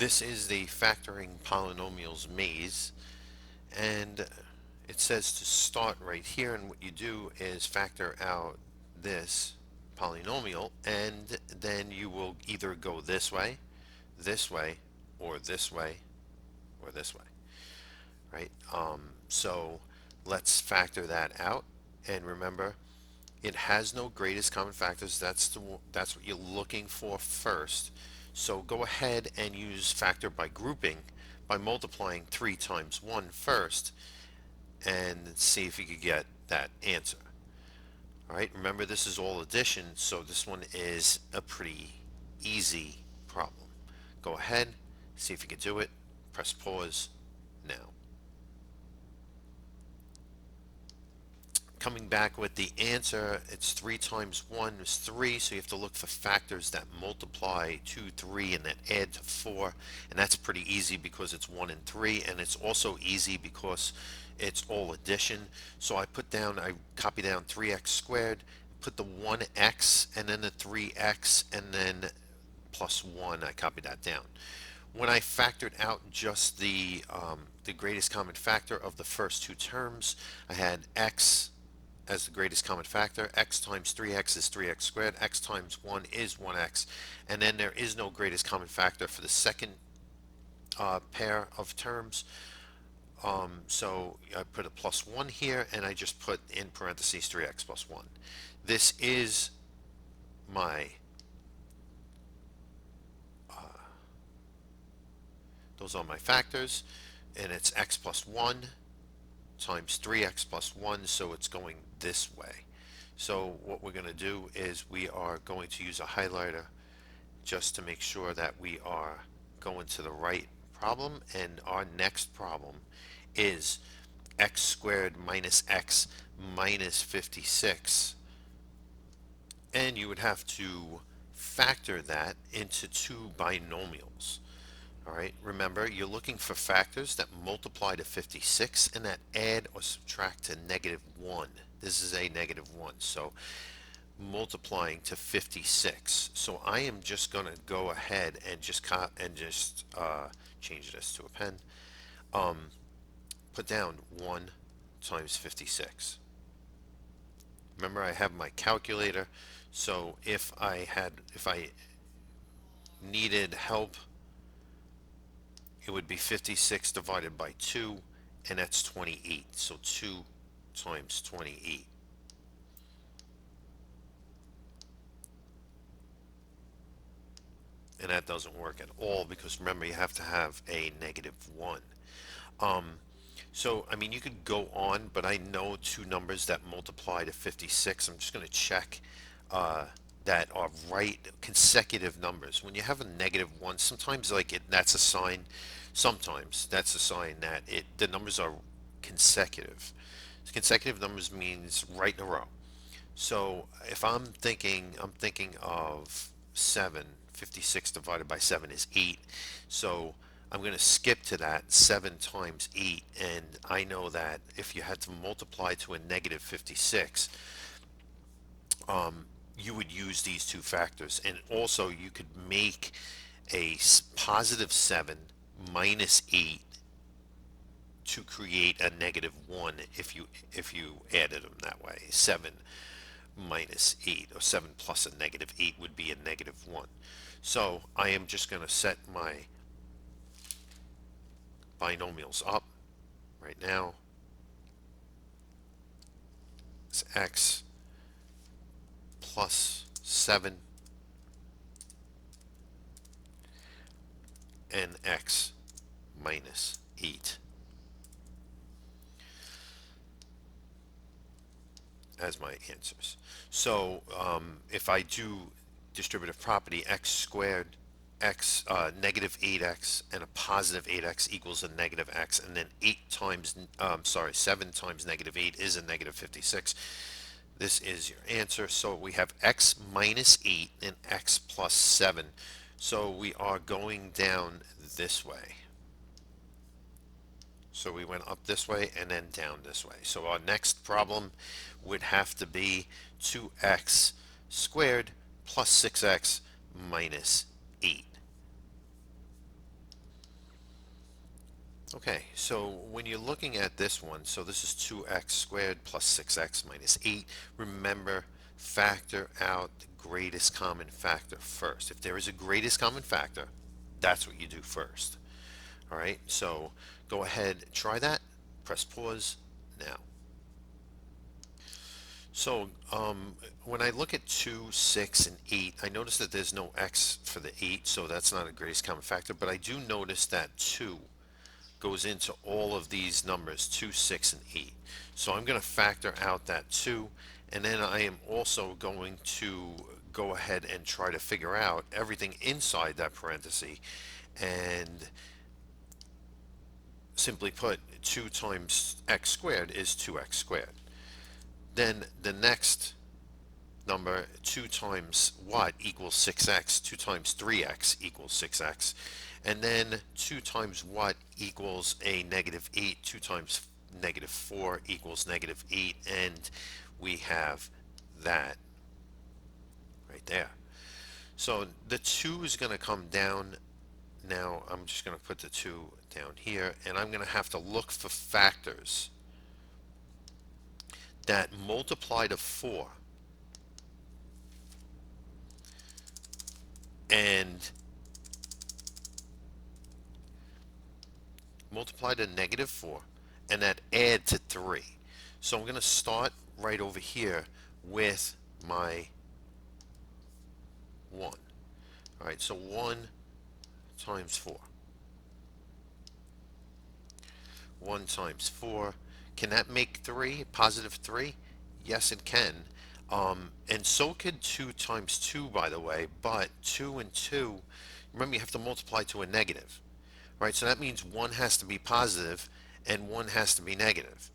This is the factoring polynomials maze, and it says to start right here, and what you do is factor out this polynomial, and then you will either go this way, or this way, or this way, right? So let's factor that out, and remember, it has no greatest common factors. That's what you're looking for first. So go ahead and use factor by grouping by multiplying 3 times 1 first and see if you could get that answer. All right, remember this is all addition, so this one is a pretty easy problem. Go ahead, see if you can do it. Press pause now. Coming back with the answer, it's 3 times 1 is 3, so you have to look for factors that multiply to 3 and that add to 4, and that's pretty easy because it's 1 and 3, and it's also easy because it's all addition. So I copy down 3x squared, put the 1x and then the 3x and then plus 1, I copy that down. When I factored out just the greatest common factor of the first two terms, I had x as the greatest common factor. X times 3x is 3x squared. X times 1 is 1x. And then there is no greatest common factor for the second pair of terms. So I put a plus 1 here, and I just put in parentheses 3x plus 1. This is my those are my factors, and it's x plus 1 times 3x plus 1, so it's going this way. So what we're going to do is we are going to use a highlighter just to make sure that we are going to the right problem, and our next problem is x squared minus x minus 56, and you would have to factor that into two binomials. All right, remember, you're looking for factors that multiply to 56 and that add or subtract to -1. This is a -1, so multiplying to 56. So I am just going to go ahead and just change this to a pen. Put down 1 times 56. Remember, I have my calculator, so if I needed help, it would be 56 divided by 2, and that's 28. So 2 times 28. And that doesn't work at all because remember, you have to have a -1. So, I mean, you could go on, but I know two numbers that multiply to 56. I'm just going to check that are right consecutive numbers. When you have a -1, sometimes that's a sign. Sometimes that's a sign that the numbers are consecutive. Consecutive numbers means right in a row. So if I'm thinking of 7. 56 divided by 7 is 8. So I'm going to skip to that 7 times 8, and I know that if you had to multiply to a -56, you would use these two factors, and also you could make a positive 7 minus 8 to create a -1 if you added them that way. 7 minus 8, or 7 plus a -8 would be a -1. So I am just going to set my binomials up right now. It's x plus 7 and x minus 8 as my answers. So if I do distributive property, x squared, x -8x and a positive 8x equals a -x, and then 7 times -8 is a -56. This is your answer. So we have x minus 8 and x plus 7. So we are going down this way. So we went up this way and then down this way. So our next problem would have to be 2x squared plus 6x minus 8. Okay, so when you're looking at this one, so this is 2x squared plus 6x minus 8. Remember, factor out the greatest common factor first. If there is a greatest common factor, that's what you do first. All right, so go ahead and try that. Press pause now. So when I look at 2, 6, and 8, I notice that there's no x for the 8, so that's not a greatest common factor, but I do notice that 2 goes into all of these numbers, 2, 6, and 8. So I'm going to factor out that 2, and then I am also going to go ahead and try to figure out everything inside that parenthesis, and simply put, 2 times x squared is 2x squared. Then the next number, 2 times what equals 6x, 2 times 3x equals 6x, and then 2 times what equals a negative 8, 2 times negative 4 equals negative 8, and we have that right there. So the 2 is going to come down. Now I'm just going to put the 2 down here, and I'm going to have to look for factors that multiply to 4 and multiply to negative 4 and that add to 3. So I'm going to start right over here with my 1. All right, so 1 times 4. 1 times 4. Can that make 3, positive 3? Yes, it can. And so could 2 times 2, by the way, but 2 and 2, remember you have to multiply to a negative. Right, so that means 1 has to be positive and 1 has to be negative.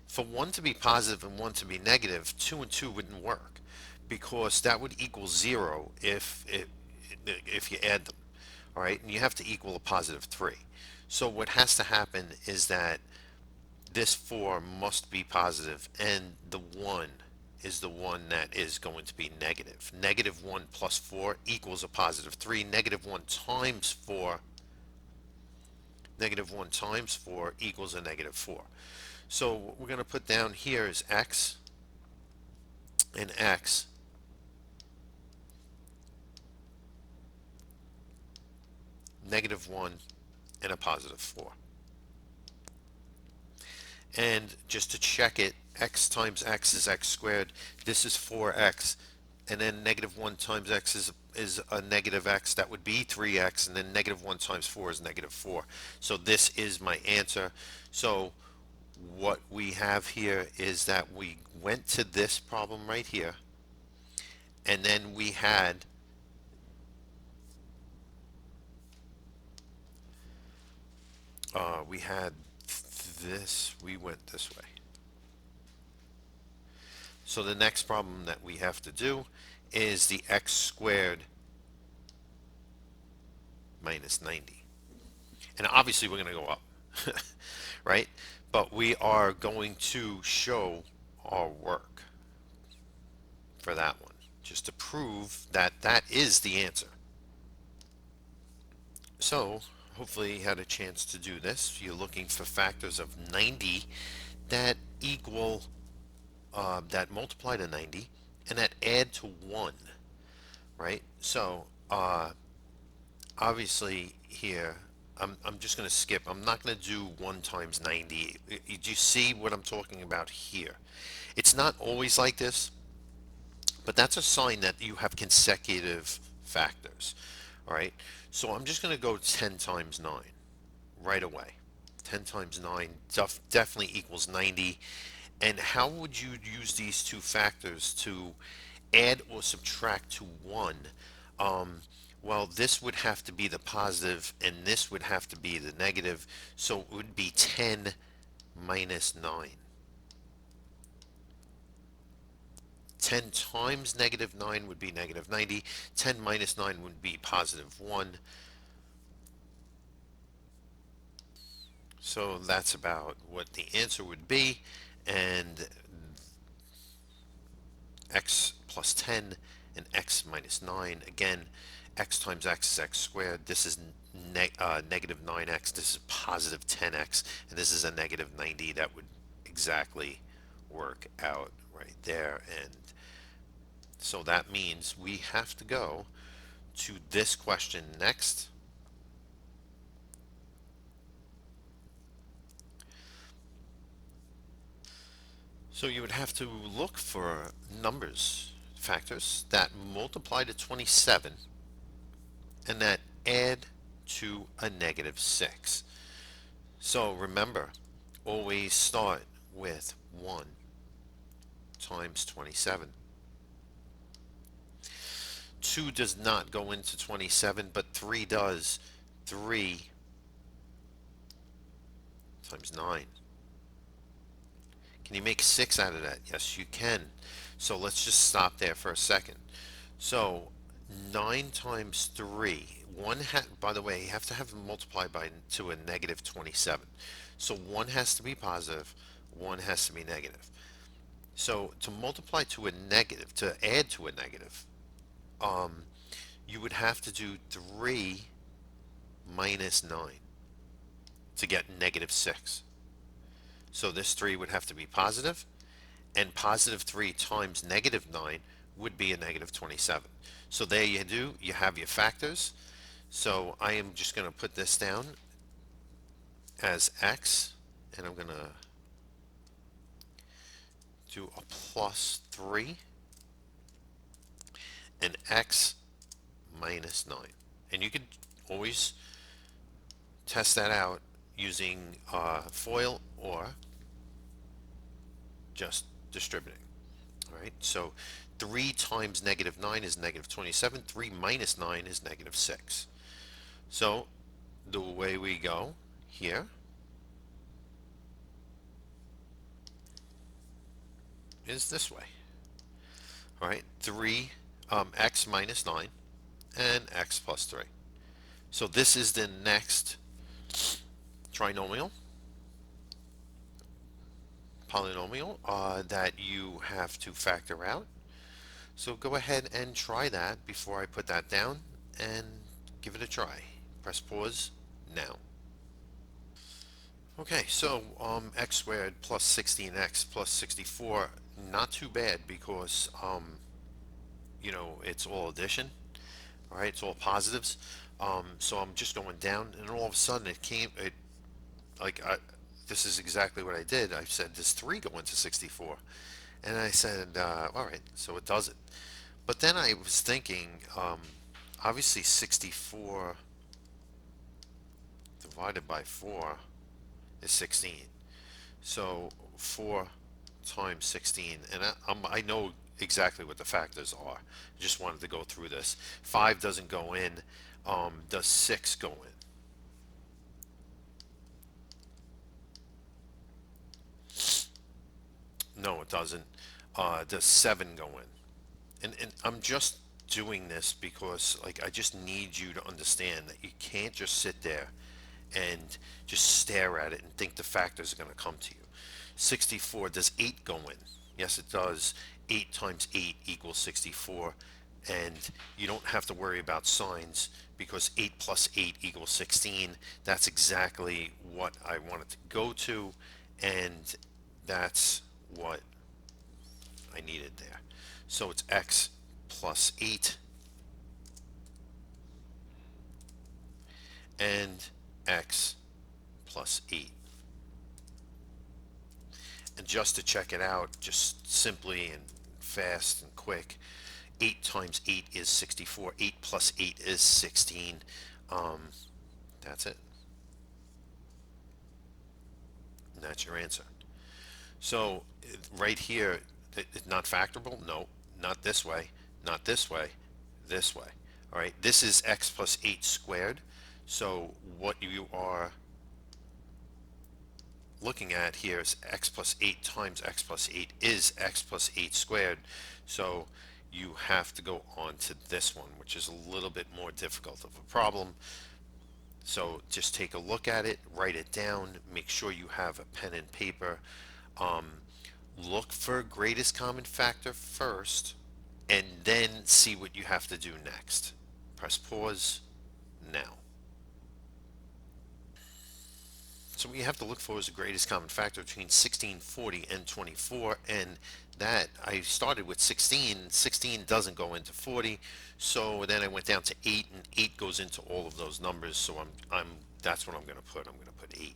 For 1 to be positive and 1 to be negative, 2 and 2 wouldn't work because that would equal 0 if you add them. All right, and you have to equal a positive 3. So what has to happen is that this 4 must be positive and the 1 is the one that is going to be negative. Negative 1 plus 4 equals a positive 3. Negative 1 times 4 negative 1 times 4 equals a negative 4. So what we're going to put down here is x and x, negative 1, and a positive 4. And just to check it, x times x is x squared. This is 4x. And then negative 1 times x is a negative x. That would be 3x. And then negative 1 times 4 is negative 4. So this is my answer. So what we have here is that we went to this problem right here, and then we had this, we went this way. So the next problem that we have to do is the x squared minus 90. And obviously we're going to go up, right? But we are going to show our work for that one, just to prove that that is the answer. So hopefully you had a chance to do this. You're looking for factors of 90 that equal, that multiply to 90 and that add to 1, right? So obviously here, I'm just going to skip. I'm not going to do 1 times 90. Do you see what I'm talking about here? It's not always like this, but that's a sign that you have consecutive factors. All right, so I'm just going to go 10 times 9 right away. 10 times 9 definitely equals 90. And how would you use these two factors to add or subtract to 1? Well, this would have to be the positive and this would have to be the negative. So it would be 10 minus 9. 10 times negative 9 would be negative 90. 10 minus 9 would be positive 1. So that's about what the answer would be. And x plus 10 and x minus 9. Again, X times x is x squared. This is negative 9x. This is positive 10x. And this is a negative 90. That would exactly work out right there. And so that means we have to go to this question next. So you would have to look for numbers, factors that multiply to 27 and that add to a negative 6. So remember, always start with 1 times 27. 2 does not go into 27, but 3 does. 3 times 9. Can you make 6 out of that? Yes, you can. So let's just stop there for a second. So 9 times 3. By the way, you have to have them multiplied by to a negative 27. So one has to be positive, one has to be negative. So to multiply to a negative, to add to a negative, you would have to do 3 minus 9 to get negative 6. So this 3 would have to be positive, and positive 3 times negative 9 would be a negative 27. So there you do, you have your factors. So I am just going to put this down as x, and I'm going to do a plus 3 and x minus 9. And you could always test that out using FOIL or just distributing. All right, so 3 times negative 9 is negative 27. 3 minus 9 is negative 6. So the way we go here is this way. All right, 3 x minus 9 and x plus 3. So this is the next trinomial, polynomial that you have to factor out. So go ahead and try that before I put that down and give it a try. Press pause now. Okay, so x squared plus 16x plus 64, not too bad because you know, it's all addition. All right, it's all positives. So I'm just going down, and all of a sudden it like this is exactly what I did. I said, does 3 go into 64? And I said, all right, so it doesn't. But then I was thinking, obviously 64 divided by 4 is 16. So 4 times 16, and I know exactly what the factors are. I just wanted to go through this. 5 doesn't go in. Does 6 go in? No, it doesn't. Does 7 go in? And I'm just doing this because like I just need you to understand that you can't just sit there and just stare at it and think the factors are going to come to you. 64, does 8 go in? Yes, it does. 8 times 8 equals 64. And you don't have to worry about signs because 8 plus 8 equals 16. That's exactly what I wanted to go to, and that's what I needed there. So it's x plus 8 and x plus 8. And just to check it out, just simply and fast and quick, 8 times 8 is 64. 8 plus 8 is 16. That's it. And that's your answer. So right here, not factorable? No, not this way, not this way, this way. All right, this is x plus 8 squared. So what you are looking at here is x plus 8 times x plus 8 is x plus 8 squared. So you have to go on to this one, which is a little bit more difficult of a problem. So just take a look at it, write it down, make sure you have a pen and paper. Look for greatest common factor first, and then see what you have to do next. Press pause now. So what you have to look for is the greatest common factor between 16, 40, and 24, and that I started with 16. 16 doesn't go into 40, so then I went down to 8, and 8 goes into all of those numbers. So that's what I'm going to put. I'm going to put 8.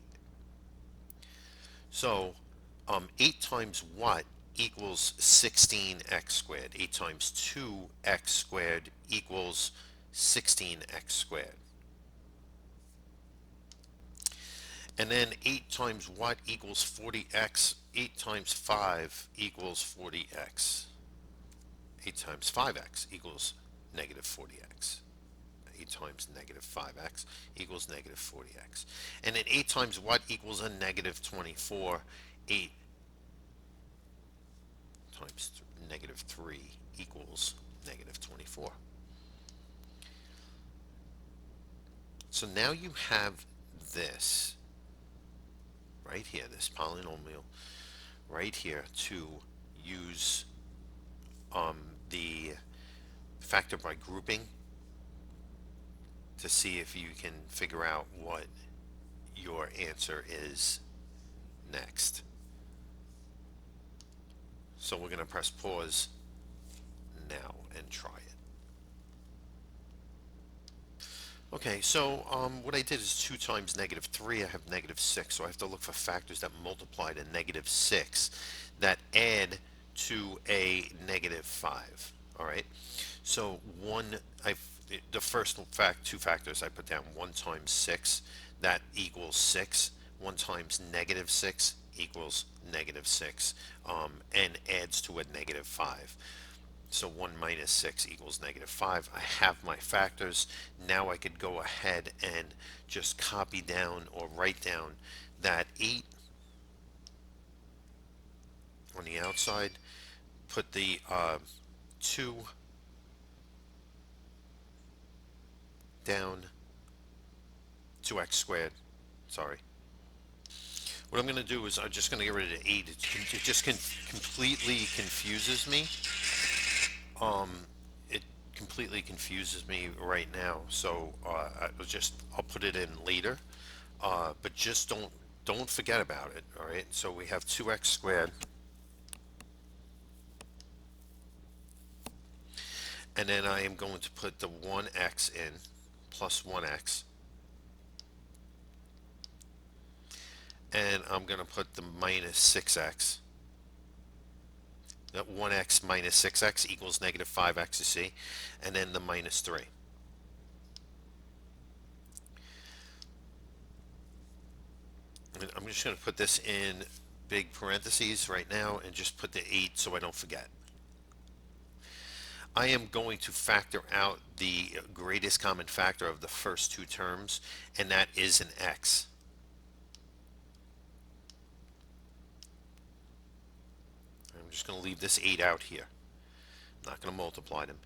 So 8 times what equals 16x squared? 8 times 2x squared equals 16x squared. And then 8 times what equals 40x? 8 times 5 equals 40x. 8 times 5x equals negative 40x. 8 times negative 5x equals negative 40x. And then 8 times what equals a negative 24? 8 times negative 3 equals negative 24. So now you have this right here, this polynomial right here, to use the factor by grouping to see if you can figure out what your answer is next. So we're going to press pause now and try it. Okay, so what I did is 2 times negative 3, I have negative 6, so I have to look for factors that multiply to negative 6 that add to a negative 5. All right, so the first two factors I put down: 1 times 6, that equals 6. 1 times negative 6 equals negative 6, and adds to a negative 5. So 1 minus 6 equals negative 5. I have my factors. Now I could go ahead and just copy down or write down that 8 on the outside, put the 2 down, 2x squared, sorry. What I'm going to do is I'm just going to get rid of the 8. It just completely confuses me. It completely confuses me right now, so I'll put it in later, but just don't forget about it. All right, so we have 2x squared, and then I am going to put the 1x in, plus 1x, and I'm going to put the minus 6x. That 1x minus 6x equals negative 5x, you see, and then the minus 3. And I'm just going to put this in big parentheses right now and just put the 8 so I don't forget. I am going to factor out the greatest common factor of the first two terms, and that is an x. I'm just going to leave this 8 out here. I'm not going to multiply them.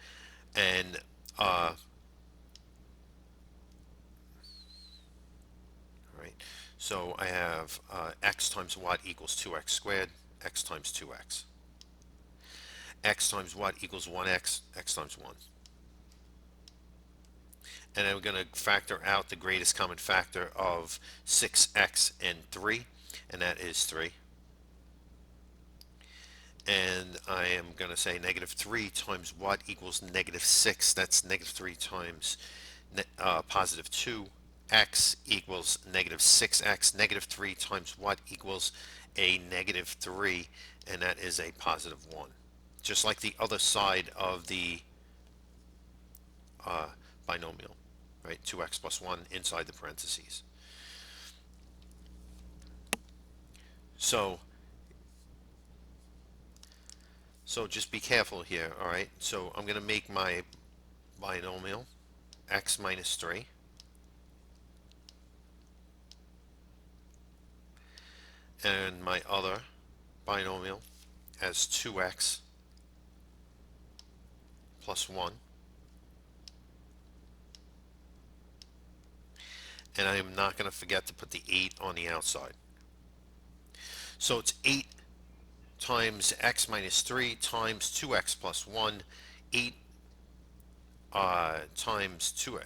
And all right, so I have x times what equals 2x squared, x times 2x. X times what equals 1x, x times 1. And I'm going to factor out the greatest common factor of 6x and 3, and that is 3. And I am going to say negative 3 times what equals negative 6. That's negative 3 times positive 2. X equals negative 6x. Negative 3 times what equals a negative 3, and that is a positive 1. Just like the other side of the binomial, right? 2x plus 1 inside the parentheses. So just be careful here, all right? So I'm going to make my binomial x minus 3. And my other binomial as 2x plus 1. And I am not going to forget to put the 8 on the outside. So it's 8 times x minus 3 times 2x plus 1. 8 times 2.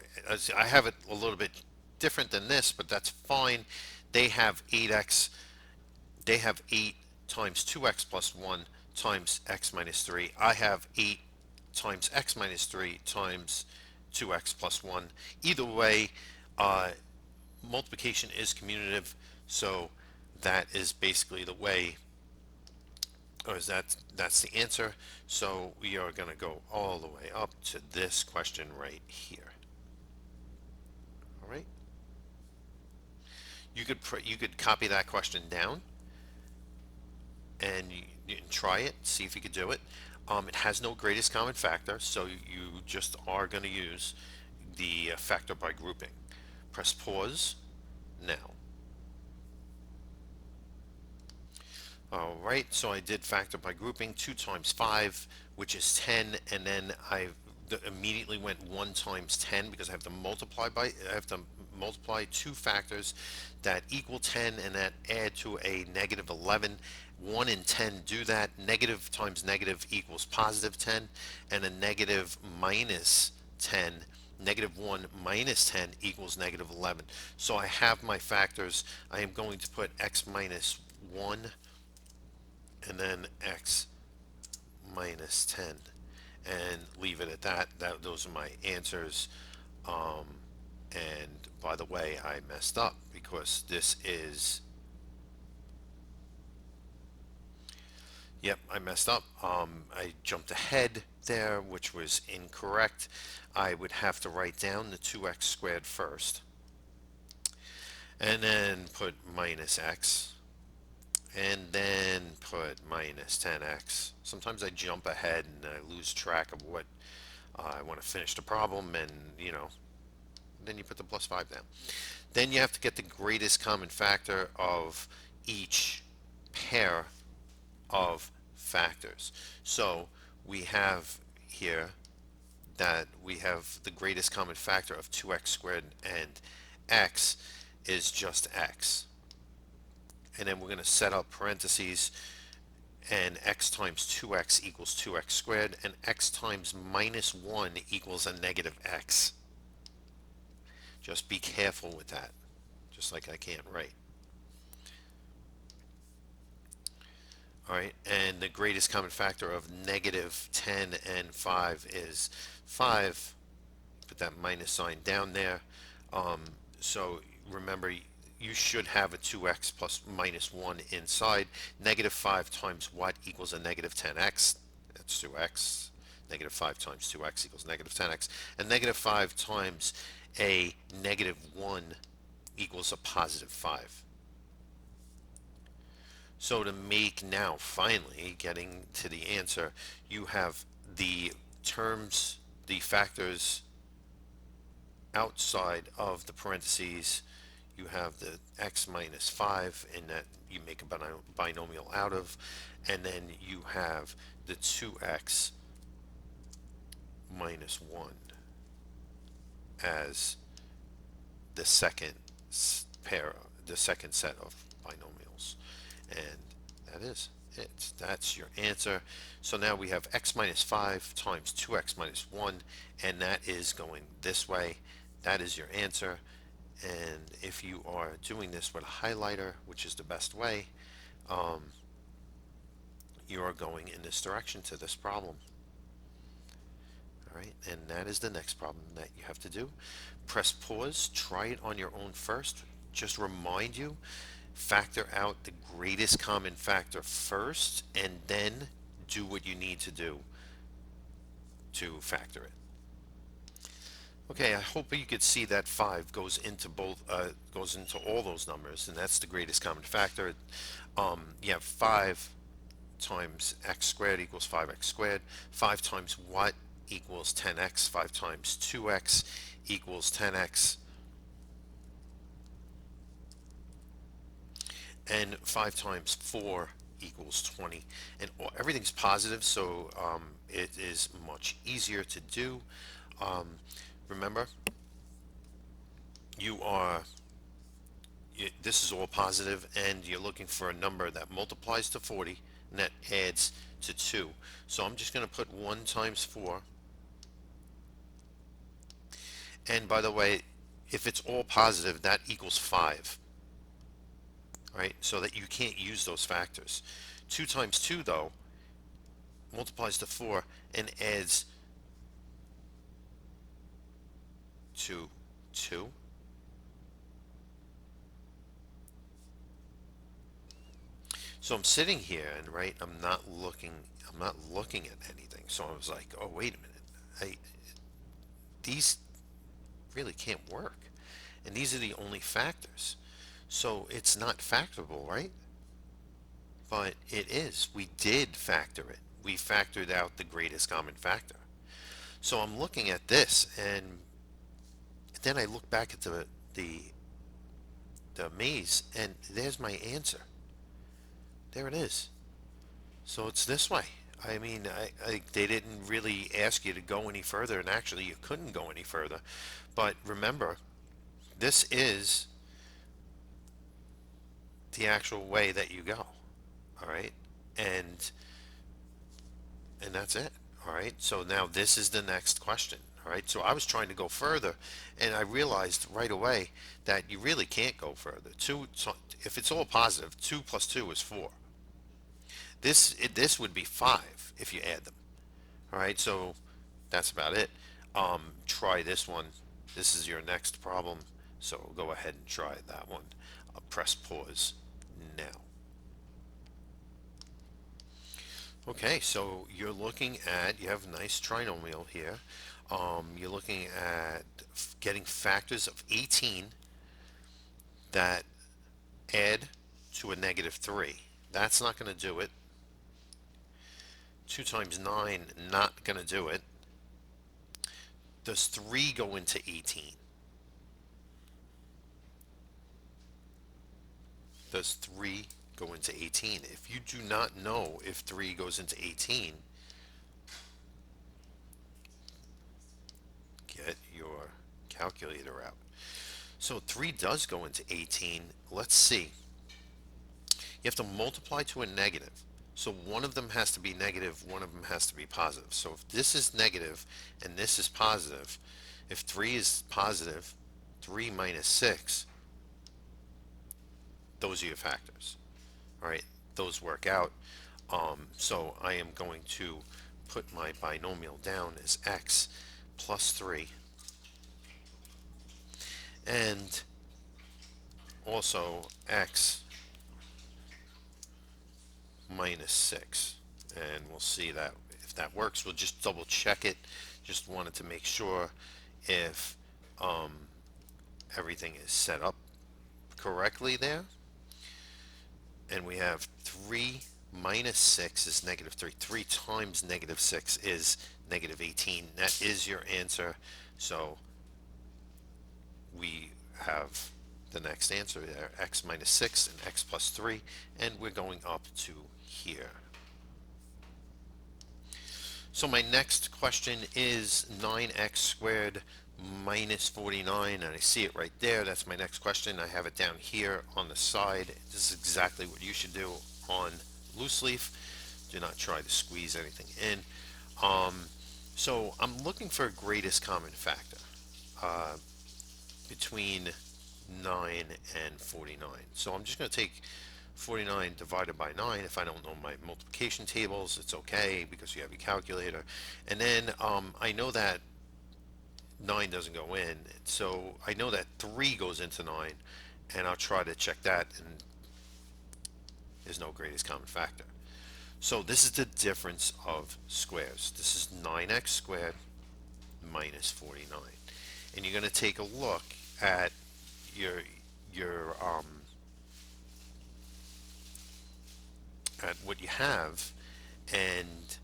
I have it a little bit different than this, but that's fine. They have 8x, they have 8 times 2x plus 1 times x minus 3. I have 8 times x minus 3 times 2x plus 1. Either way, uh, multiplication is commutative, so that is basically the way, or is that's the answer. So we are going to go all the way up to this question right here. All right. You could copy that question down and you can try it, see if you could do it. It has no greatest common factor, so you just are going to use the factor by grouping. Press pause now. All right, so I did factor by grouping. 2 times 5, which is 10, and then I immediately went 1 times 10 because I have to multiply two factors that equal 10 and that add to a negative 11. 1 and 10 do that. Negative times negative equals positive 10, and a negative minus 10, negative 1 minus 10 equals negative 11. So I have my factors. I am going to put x minus 1 and then x minus 10 and leave it at that. Those are my answers. And by the way, I messed up because this is, yep, I messed up. I jumped ahead there, which was incorrect. I would have to write down the 2x squared first and then put minus x and then put minus 10x. Sometimes I jump ahead and I lose track of what I want to finish the problem, and then you put the plus 5 down. Then you have to get the greatest common factor of each pair of factors. So we have here that we have the greatest common factor of 2x squared, and x is just x. And then we're going to set up parentheses, and x times 2x equals 2x squared, and x times minus 1 equals a negative x. Just be careful with that, just like I can't write. All right, and the greatest common factor of negative 10 and 5 is 5. Put that minus sign down there. So remember, you should have a 2x plus minus 1 inside. Negative 5 times what equals a negative 10x? That's 2x. Negative 5 times 2x equals negative 10x. And negative 5 times a negative 1 equals a positive 5. So to make, now finally getting to the answer, you have the terms, the factors outside of the parentheses. You have the x minus 5, and that you make a binomial out of, and then you have the 2x minus 1 as the second pair, the second set of binomials. And that is it. That's your answer. So now we have x minus 5 times 2x minus 1, and that is going this way. That is your answer. And if you are doing this with a highlighter, which is the best way, you are going in this direction to this problem. All right, and that is the next problem that you have to do. Press pause, try it on your own first. Just remind you, factor out the greatest common factor first, and then do what you need to do to factor it. Okay, I hope you could see that 5 goes into goes into all those numbers, and that's the greatest common factor. You have 5 times x squared equals 5x squared. 5 times what equals 10x. 5 times 2x equals 10x. And 5 times 4 equals 20. And everything's positive, so it is much easier to do. Remember, this is all positive, and you're looking for a number that multiplies to 40 and that adds to 2. So I'm just going to put 1 times 4 And by the way, if it's all positive, that equals 5, right? So that you can't use those factors. 2 times 2, though, multiplies to 4 and adds to 2. So I'm sitting here and right, I'm not looking at anything. So I was like, oh, wait a minute. These really can't work. And these are the only factors. So it's not factorable, right? But it is. We did factor it. We factored out the greatest common factor. So I'm looking at this, and then I look back at the the maze, and there's my answer. There it is. So it's this way. I mean, they didn't really ask you to go any further, and actually you couldn't go any further. But remember, this is the actual way that you go. All right, and that's it. All right, so now this is the next question. All right, so I was trying to go further, and I realized right away that you really can't go further. So if it's all positive, 2 plus 2 is 4. This would be 5 if you add them. All right, so that's about it. Try this one. This is your next problem. So go ahead and try that one. I'll press pause now. Okay, so you're looking at, you have a nice trinomial here. You're looking at getting factors of 18 that add to a negative 3. That's not going to do it. 2 times 9, not going to do it. Does 3 go into 18? Does 3 go into 18? If you do not know if 3 goes into 18, get your calculator out. So 3 does go into 18. Let's see. You have to multiply to a negative. So one of them has to be negative, one of them has to be positive. So if this is negative and this is positive, if 3 is positive, 3 minus 6, those are your factors. All right, those work out. So I am going to put my binomial down as x plus 3 and also x minus 6, and we'll see that if that works. We'll just double check it. Just wanted to make sure if everything is set up correctly there. And we have 3 minus 6 is negative 3. 3 times negative 6 is negative 18. That is your answer. So we have the next answer there, x minus 6 and x plus 3, and we're going up to here. So my next question is 9x squared minus 49, and I see it right there. That's my next question. I have it down here on the side. This is exactly what you should do on loose leaf. Do not try to squeeze anything in. So I'm looking for a greatest common factor between 9 and 49. So I'm just going to take 49 divided by 9. If I don't know my multiplication tables, it's okay because you have your calculator. And then I know that 9 doesn't go in, so I know that 3 goes into 9, and I'll try to check that, and there's no greatest common factor. So this is the difference of squares. This is 9x squared minus 49. And you're going to take a look at your at what you have, and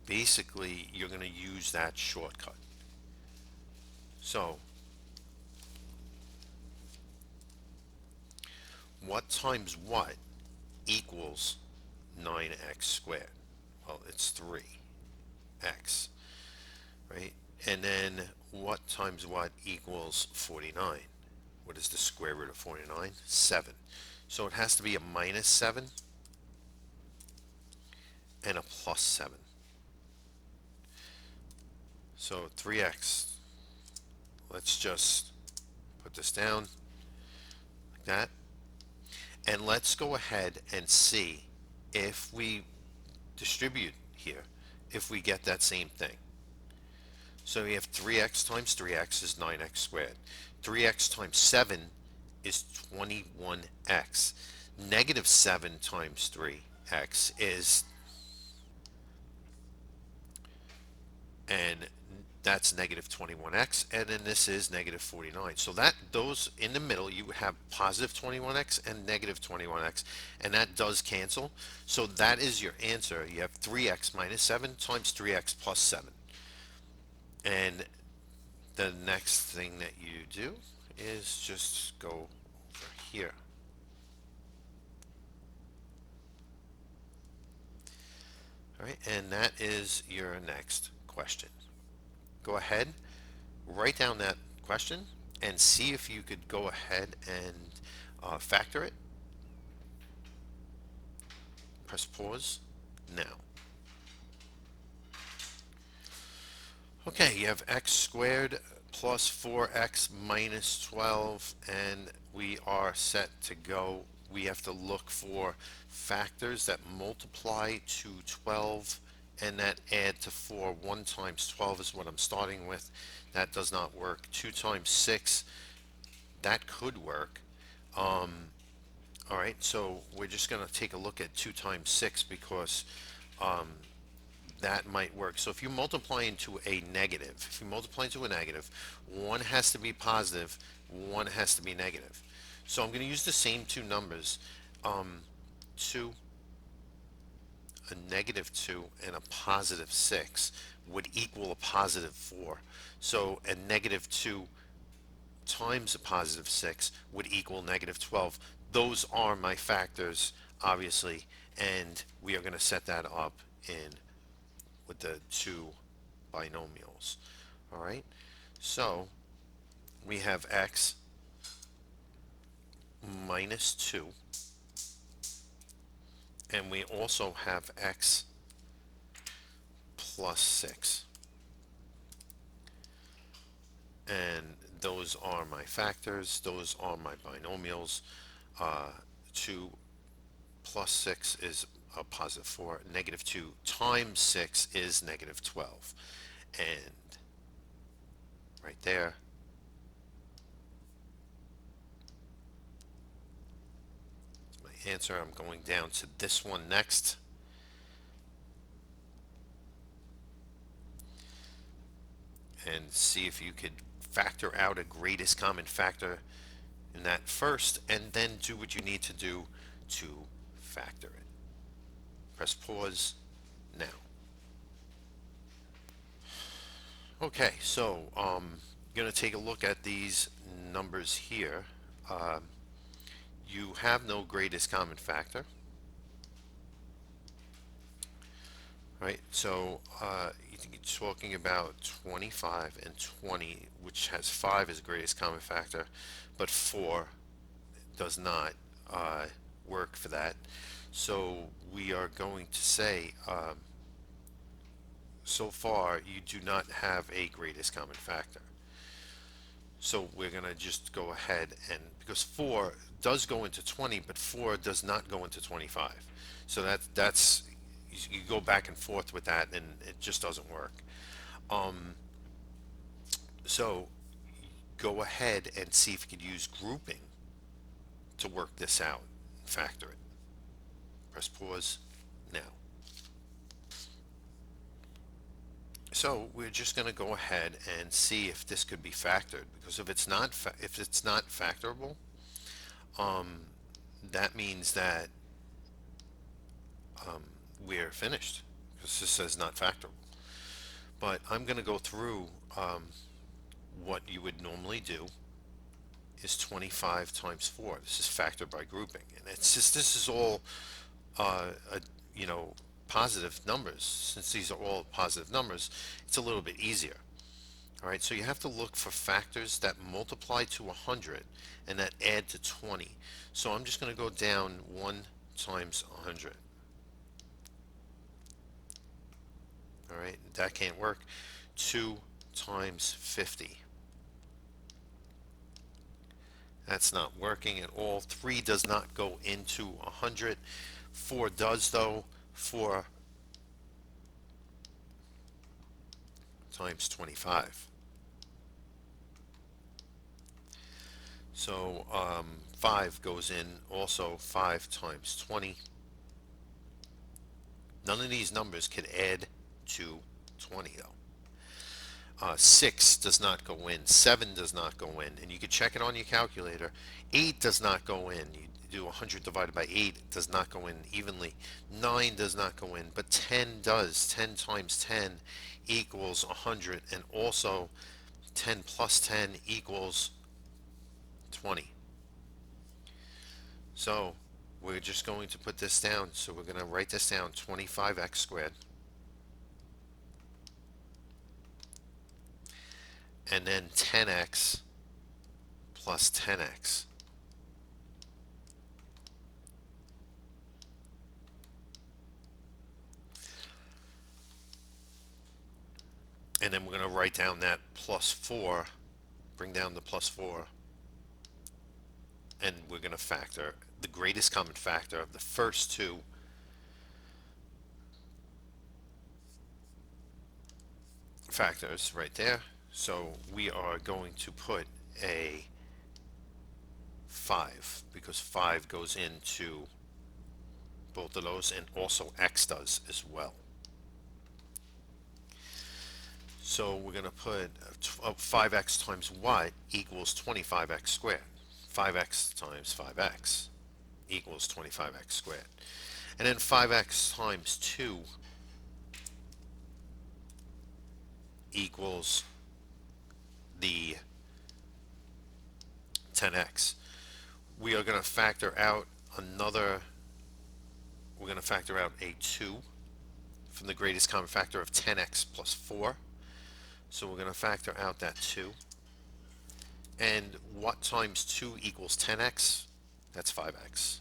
basically you're going to use that shortcut. So what times what equals 9x squared? Well, it's 3x, right? And then what times what equals 49? What is the square root of 49? 7. So it has to be a minus 7 and a plus 7. So 3x let's just put this down like that. And let's go ahead and see if we distribute here, if we get that same thing. So we have 3x times 3x is 9x squared. 3x times 7 is 21x. Negative 7 times 3x is, and that's negative 21x, and then this is negative 49. So that those in the middle, you have positive 21x and negative 21x, and that does cancel. So that is your answer. You have 3x minus 7 times 3x plus 7. And the next thing that you do is just go over here. All right, and that is your next question. Go ahead, write down that question and see if you could go ahead and factor it. Press pause now. Okay, you have x squared plus 4x minus 12, and we are set to go. We have to look for factors that multiply to 12 and that add to 4. 1 times 12 is what I'm starting with. That does not work. 2 times 6, that could work. All right, so we're just going to take a look at 2 times 6 because that might work. So if you multiply into a negative, if you multiply into a negative, one has to be positive, one has to be negative. So I'm going to use the same two numbers. 2, a negative 2, and a positive 6 would equal a positive 4. So a negative 2 times a positive 6 would equal negative 12. Those are my factors, obviously, and we are going to set that up in with the two binomials. All right, so we have x minus 2, and we also have x plus 6. And those are my factors, those are my binomials. 2 plus 6 is a positive 4. Negative 2 times 6 is negative 12. And right there, my answer. I'm going down to this one next. And see if you could factor out a greatest common factor in that first, and then do what you need to do to factor it. Press pause now. Okay, so going to take a look at these numbers here. You have no greatest common factor, right? So you're talking about 25 and 20, which has 5 as greatest common factor, but 4 does not work for that. So we are going to say so far you do not have a greatest common factor. So we're going to just go ahead, and because 4 does go into 20, but 4 does not go into 25. So that's you go back and forth with that, and it just doesn't work. So go ahead and see if you could use grouping to work this out, factor it. Press pause now. So we're just going to go ahead and see if this could be factored, because if it's not factorable, that means that we're finished, because this says not factorable. But I'm going to go through what you would normally do is 25 times 4. This is factored by grouping, and it's just, this is all you know, positive numbers. Since these are all positive numbers, it's a little bit easier. All right, so you have to look for factors that multiply to 100 and that add to 20. So I'm just going to go down 1 times 100. All right, that can't work. 2 times 50. That's not working at all. 3 does not go into 100. 4 does though. 4 times 25. So 5 goes in also. 5 times 20. None of these numbers can add to 20 though. 6 does not go in. 7 does not go in. And you can check it on your calculator. 8 does not go in. You do 100 divided by 8. It does not go in evenly. 9 does not go in. But 10 does. 10 times 10 equals 100. And also 10 plus 10 equals 20. So we're just going to put this down. So we're going to write this down. 25x squared. And then 10x plus 10x. And then we're going to write down that plus 4, bring down the plus 4, and we're going to factor the greatest common factor of the first two factors right there. So we are going to put a 5 because 5 goes into both of those, and also x does as well. So we're going to put 5x times what equals 25x squared. 5x times 5x equals 25x squared. And then 5x times 2 equals the 10x. We are going to factor out we're going to factor out a 2 from the greatest common factor of 10x plus 4. So we're going to factor out that 2. And what times 2 equals 10x? That's 5x.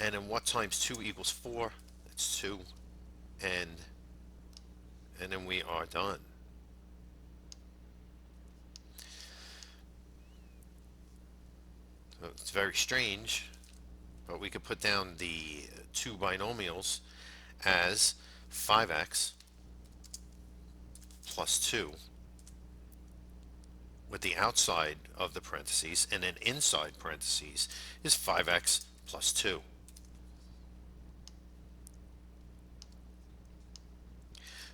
And then what times 2 equals 4? That's 2. And then we are done. So it's very strange, but we could put down the two binomials as 5x plus 2 with the outside of the parentheses, and then inside parentheses is 5x plus 2.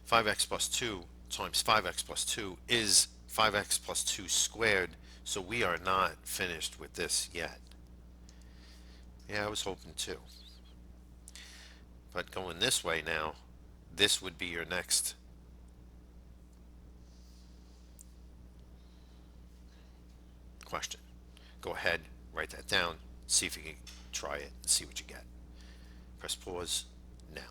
5x plus 2 times 5x plus 2 is 5x plus 2 squared, so we are not finished with this yet. Yeah, I was hoping to. But going this way now, this would be your next question. Go ahead, write that down, see if you can try it, and see what you get. Press pause now.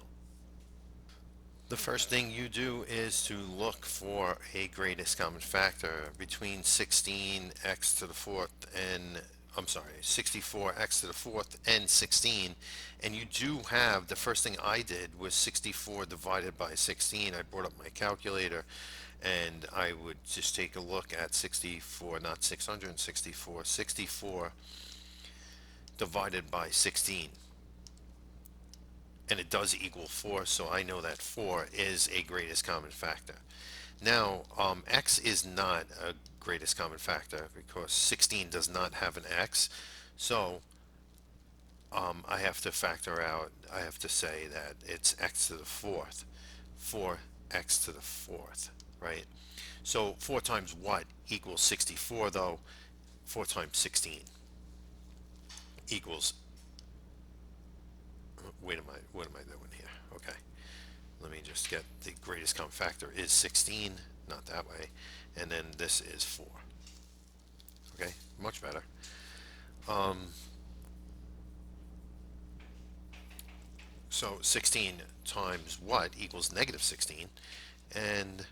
The first thing you do is to look for a greatest common factor between 16x to the fourth and 64x to the fourth and 16, and you do have, the first thing I did was 64 divided by 16. I brought up my calculator and I would just take a look at 64, not 664, 64 divided by 16. And it does equal 4, so I know that 4 is a greatest common factor. Now, x is not a greatest common factor because 16 does not have an x, so I have to factor out, I have to say that it's x to the fourth, 4x to the fourth, right? So 4 times what equals 64 though? 4 times 16 equals, what am I doing here? Okay, let me just get the greatest common factor is 16, not that way, and then this is 4. Okay, much better. So 16 times what equals negative 16, and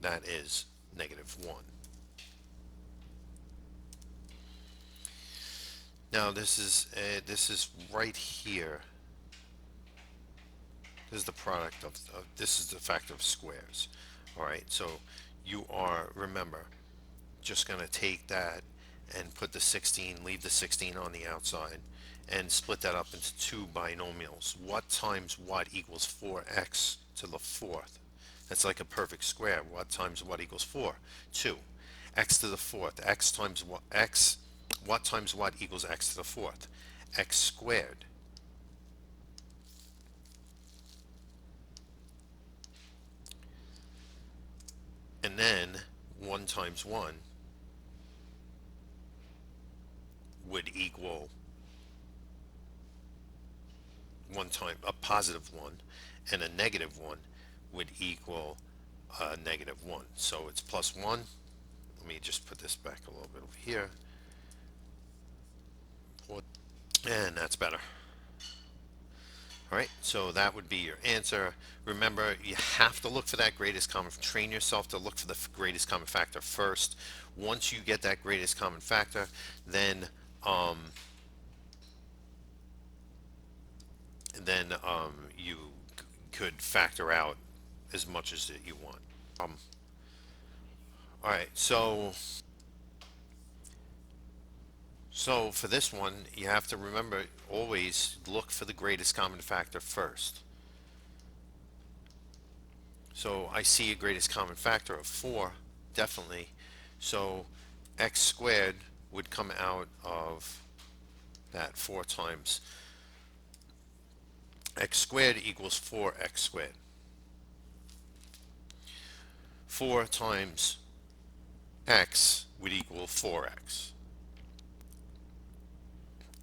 that is negative 1. Now this is right here. This is the product of this is the factor of squares. All right, so you are, remember, just going to take that and put the 16, leave the 16 on the outside, and split that up into two binomials. What times what equals 4x to the fourth? That's like a perfect square. What times what equals 4? 2. X to the fourth. X times what? X. What times what equals x to the fourth? X squared. And then 1 times 1 would equal 1 time a positive 1, and a negative 1 would equal a negative 1. So it's plus 1. Let me just put this back a little bit over here. And that's better. All right, so that would be your answer. Remember, you have to look for that greatest common, train yourself to look for the greatest common factor first. Once you get that greatest common factor, then you could factor out as much as you want. All right, so for this one, you have to remember, always look for the greatest common factor first. So I see a greatest common factor of 4, definitely. So x squared would come out of that 4 times x squared equals 4x squared. 4 times x would equal 4x.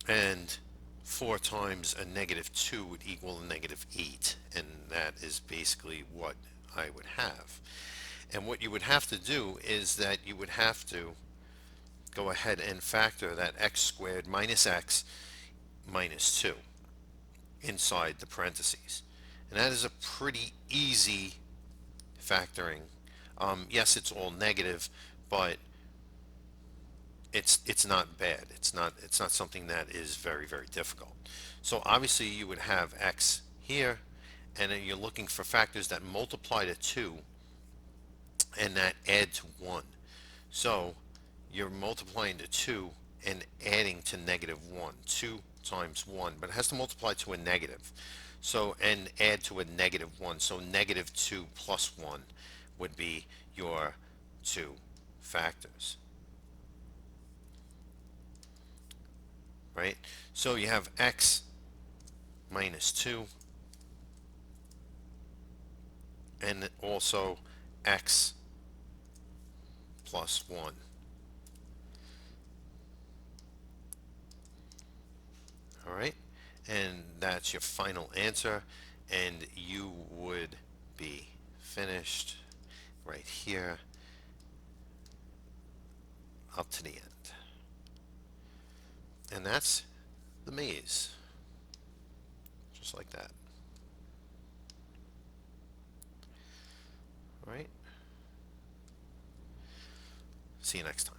And 4 times a negative 2 would equal a negative 8. And that is basically what I would have. And what you would have to do is that you would have to go ahead and factor that x squared minus x minus 2 inside the parentheses. And that is a pretty easy factoring. Yes, it's all negative, but it's not bad. It's not something that is very, very difficult. So obviously you would have x here, and then you're looking for factors that multiply to 2 and that add to 1. So you're multiplying to 2 and adding to negative 1. 2 times 1, but it has to multiply to a negative. So, and add to a negative 1. So negative 2 plus 1 would be your 2 factors. Right? So you have x minus 2 and also x plus 1. All right, and that's your final answer, and you would be finished right here up to the end. And that's the maze, just like that. All right, see you next time.